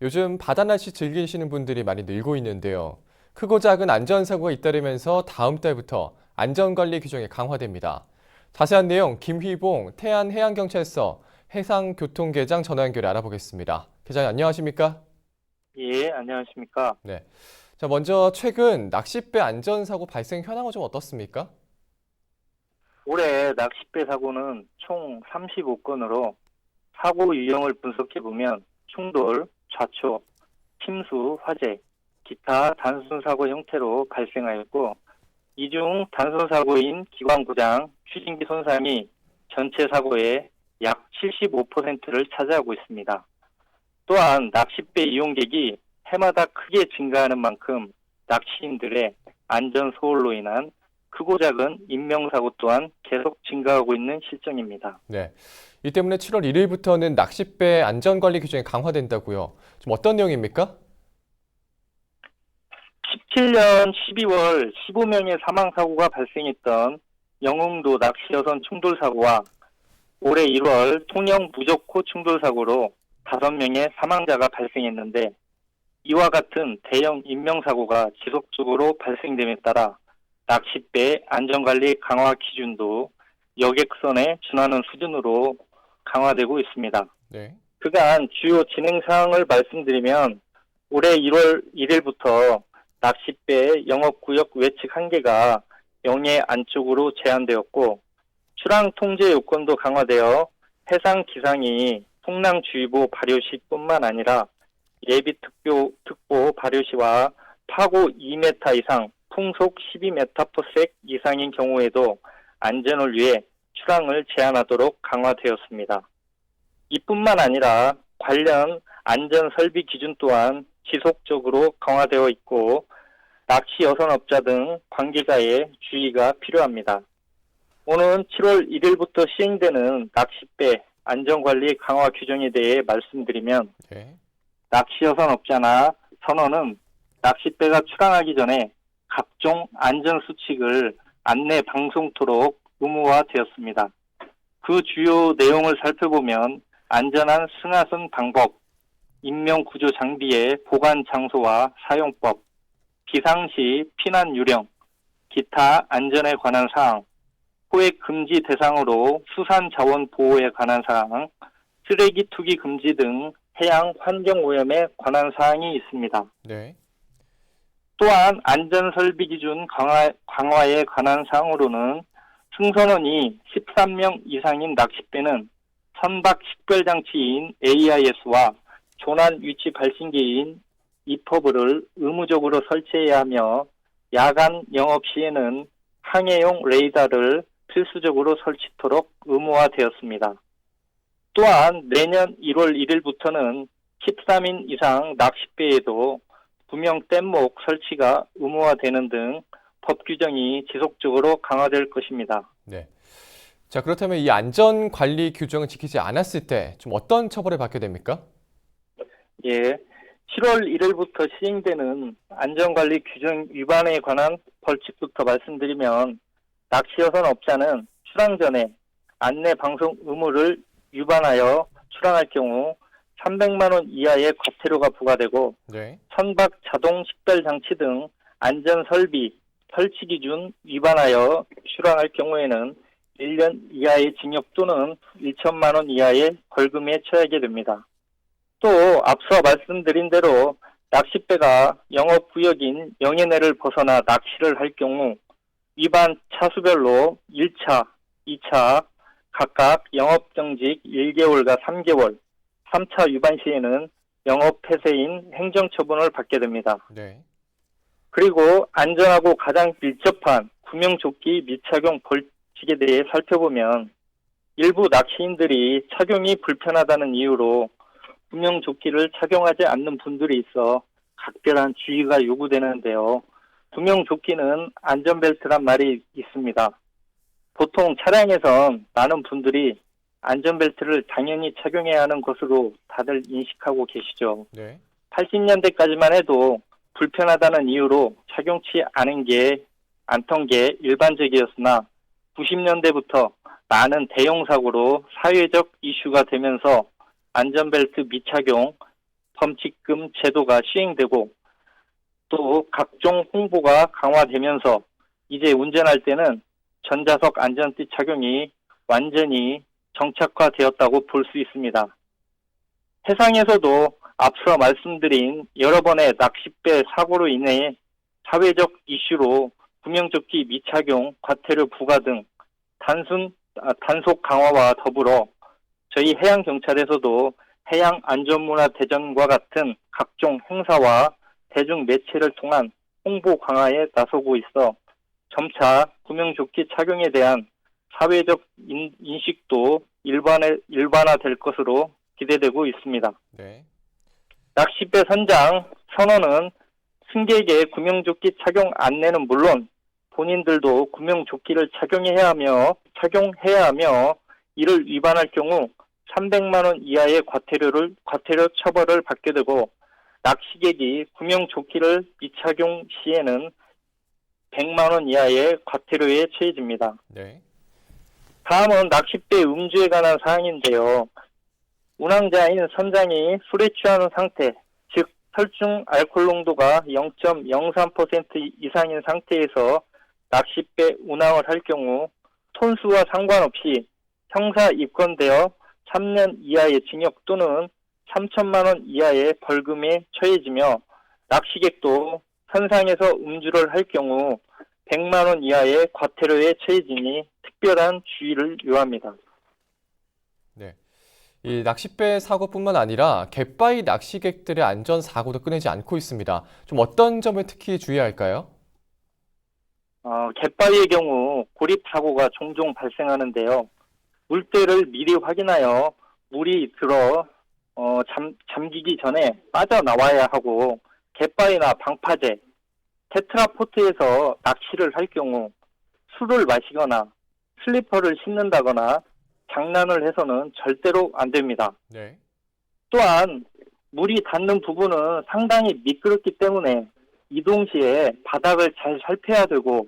요즘 바다 날씨 즐기시는 분들이 많이 늘고 있는데요. 크고 작은 안전사고가 잇따르면서 다음 달부터 안전관리 규정이 강화됩니다. 자세한 내용 김휘봉 태안해양경찰서 해상교통계장 전화 연결해 알아보겠습니다. 계장님 안녕하십니까? 예, 안녕하십니까. 네. 자, 먼저 최근 낚싯배 안전사고 발생 현황은 좀 어떻습니까? 올해 낚싯배 사고는 총 35건으로 사고 유형을 분석해보면 충돌, 좌초, 침수, 화재, 기타 단순 사고 형태로 발생하였고, 이 중 단순 사고인 기관 고장, 추진기 손상이 전체 사고의 약 75%를 차지하고 있습니다. 또한 낚싯배 이용객이 해마다 크게 증가하는 만큼 낚시인들의 안전 소홀로 인한 크고 작은 인명사고 또한 계속 증가하고 있는 실정입니다. 네. 이 때문에 7월 1일부터는 낚싯배 안전관리 규정이 강화된다고요. 좀 어떤 내용입니까? 17년 12월 15명의 사망사고가 발생했던 영흥도 낚시여선 충돌사고와 올해 1월 통영 무적호 충돌사고로 5명의 사망자가 발생했는데 이와 같은 대형 인명사고가 지속적으로 발생됨에 따라 낚싯배 안전관리 강화 기준도 여객선에 준하는 수준으로 강화되고 있습니다. 네. 그간 주요 진행 사항을 말씀드리면 올해 1월 1일부터 낚싯배 영업구역 외측 한계가 영해 안쪽으로 제한되었고 출항 통제 요건도 강화되어 해상 기상이 풍랑주의보 발효 시뿐만 아니라 예비특보 발효 시와 파고 2m 이상, 풍속 12m/s 이상인 경우에도 안전을 위해 출항을 제한하도록 강화되었습니다. 이뿐만 아니라 관련 안전 설비 기준 또한 지속적으로 강화되어 있고 낚시 여선업자 등 관계자의 주의가 필요합니다. 오는 7월 1일부터 시행되는 낚싯배 안전관리 강화 규정에 대해 말씀드리면 네. 낚시여선업자나 선원은 낚싯배가 출항하기 전에 각종 안전수칙을 안내 방송토록 의무화되었습니다. 그 주요 내용을 살펴보면 안전한 승하선 방법, 인명구조 장비의 보관 장소와 사용법, 비상시 피난 유령, 기타 안전에 관한 사항, 포획 금지 대상으로 수산 자원 보호에 관한 사항, 쓰레기 투기 금지 등 해양 환경 오염에 관한 사항이 있습니다. 네. 또한 안전설비 기준 강화에 관한 사항으로는 승선원이 13명 이상인 낚싯배는 선박 식별장치인 AIS와 조난 위치 발신기인 EPOB를 의무적으로 설치해야 하며 야간 영업 시에는 항해용 레이더를 필수적으로 설치토록 의무화되었습니다. 또한 내년 1월 1일부터는 13인 이상 낚싯배에도 구명 뗏목 설치가 의무화되는 등 법 규정이 지속적으로 강화될 것입니다. 네. 자, 그렇다면 이 안전관리 규정을 지키지 않았을 때 좀 어떤 처벌을 받게 됩니까? 예, 7월 1일부터 시행되는 안전관리 규정 위반에 관한 벌칙부터 말씀드리면 낚시여선 업자는 출항 전에 안내 방송 의무를 위반하여 출항할 경우 300만 원 이하의 과태료가 부과되고 네. 선박 자동 식별 장치 등 안전 설비 설치 기준 위반하여 출항할 경우에는 1년 이하의 징역 또는 1천만 원 이하의 벌금에 처하게 됩니다. 또 앞서 말씀드린 대로 낚싯배가 영업구역인 영해내를 벗어나 낚시를 할 경우 위반 차수별로 1차, 2차 각각 영업정직 1개월과 3개월, 3차 위반 시에는 영업폐쇄인 행정처분을 받게 됩니다. 네. 그리고 안전하고 가장 밀접한 구명조끼 미착용 벌칙에 대해 살펴보면 일부 낚시인들이 착용이 불편하다는 이유로 구명조끼를 착용하지 않는 분들이 있어 각별한 주의가 요구되는데요. 구명조끼는 안전벨트란 말이 있습니다. 보통 차량에선 많은 분들이 안전벨트를 당연히 착용해야 하는 것으로 다들 인식하고 계시죠. 네. 80년대까지만 해도 불편하다는 이유로 착용치 않던 게 일반적이었으나 90년대부터 많은 대형 사고로 사회적 이슈가 되면서 안전벨트 미착용, 범칙금 제도가 시행되고 또 각종 홍보가 강화되면서 이제 운전할 때는 전자석 안전띠 착용이 완전히 정착화되었다고 볼 수 있습니다. 해상에서도 앞서 말씀드린 여러 번의 낚싯배 사고로 인해 사회적 이슈로 구명조끼 미착용, 과태료 부과 등 단속 강화와 더불어 저희 해양경찰에서도 해양안전문화 대전과 같은 각종 행사와 대중매체를 통한 홍보 강화에 나서고 있어 점차 구명조끼 착용에 대한 사회적 인식도 일반화될 것으로 기대되고 있습니다. 네. 낚싯배 선장 선언은 승객의 구명조끼 착용 안내는 물론 본인들도 구명조끼를 착용해야 하며 이를 위반할 경우 300만 원 이하의 과태료 처벌을 받게 되고 낚시객이 구명조끼를 미착용 시에는 100만 원 이하의 과태료에 처해집니다. 네. 다음은 낚싯배 음주에 관한 사항인데요. 운항자인 선장이 술에 취한 상태, 즉 혈중 알코올 농도가 0.03% 이상인 상태에서 낚싯배 운항을 할 경우 톤수와 상관없이 형사 입건되어 3년 이하의 징역 또는 3천만 원 이하의 벌금에 처해지며 낚시객도 선상에서 음주를 할 경우 100만 원 이하의 과태료에 처해지니 특별한 주의를 요합니다. 네. 이 낚싯배 사고뿐만 아니라 갯바위 낚시객들의 안전 사고도 끊이지 않고 있습니다. 좀 어떤 점을 특히 주의해야 할까요? 갯바위의 경우 고립 사고가 종종 발생하는데요. 물때를 미리 확인하여 물이 들어 잠기기 전에 빠져나와야 하고 갯바위나 방파제, 테트라포트에서 낚시를 할 경우 술을 마시거나 슬리퍼를 신는다거나 장난을 해서는 절대로 안 됩니다. 네. 또한 물이 닿는 부분은 상당히 미끄럽기 때문에 이동 시에 바닥을 잘 살펴야 되고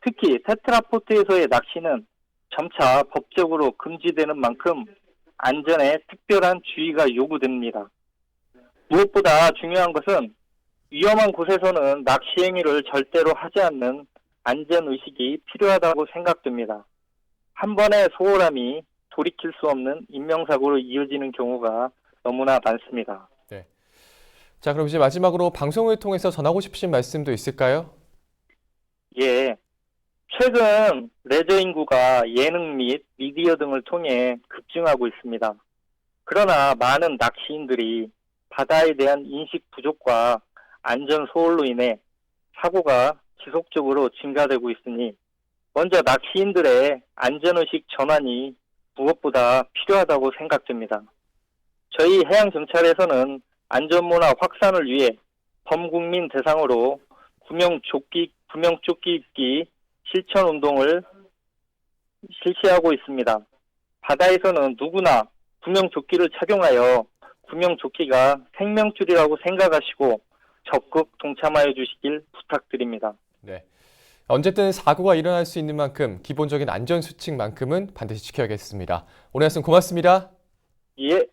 특히 테트라포트에서의 낚시는 점차 법적으로 금지되는 만큼 안전에 특별한 주의가 요구됩니다. 무엇보다 중요한 것은 위험한 곳에서는 낚시 행위를 절대로 하지 않는 안전의식이 필요하다고 생각됩니다. 한 번의 소홀함이 돌이킬 수 없는 인명사고로 이어지는 경우가 너무나 많습니다. 네. 자, 그럼 이제 마지막으로 방송을 통해서 전하고 싶으신 말씀도 있을까요? 예. 최근 레저 인구가 예능 및 미디어 등을 통해 급증하고 있습니다. 그러나 많은 낚시인들이 바다에 대한 인식 부족과 안전 소홀로 인해 사고가 지속적으로 증가되고 있으니 먼저 낚시인들의 안전의식 전환이 무엇보다 필요하다고 생각됩니다. 저희 해양경찰에서는 안전문화 확산을 위해 범국민 대상으로 구명조끼 입기 실천 운동을 실시하고 있습니다. 바다에서는 누구나 구명조끼를 착용하여 구명조끼가 생명줄이라고 생각하시고 적극 동참하여 주시길 부탁드립니다. 네. 언제든 사고가 일어날 수 있는 만큼 기본적인 안전수칙만큼은 반드시 지켜야겠습니다. 오늘 말씀 고맙습니다. 예.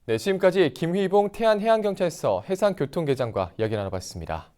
네, 지금까지 김휘봉 태안해양경찰서 해상교통계장과 이야기 나눠봤습니다.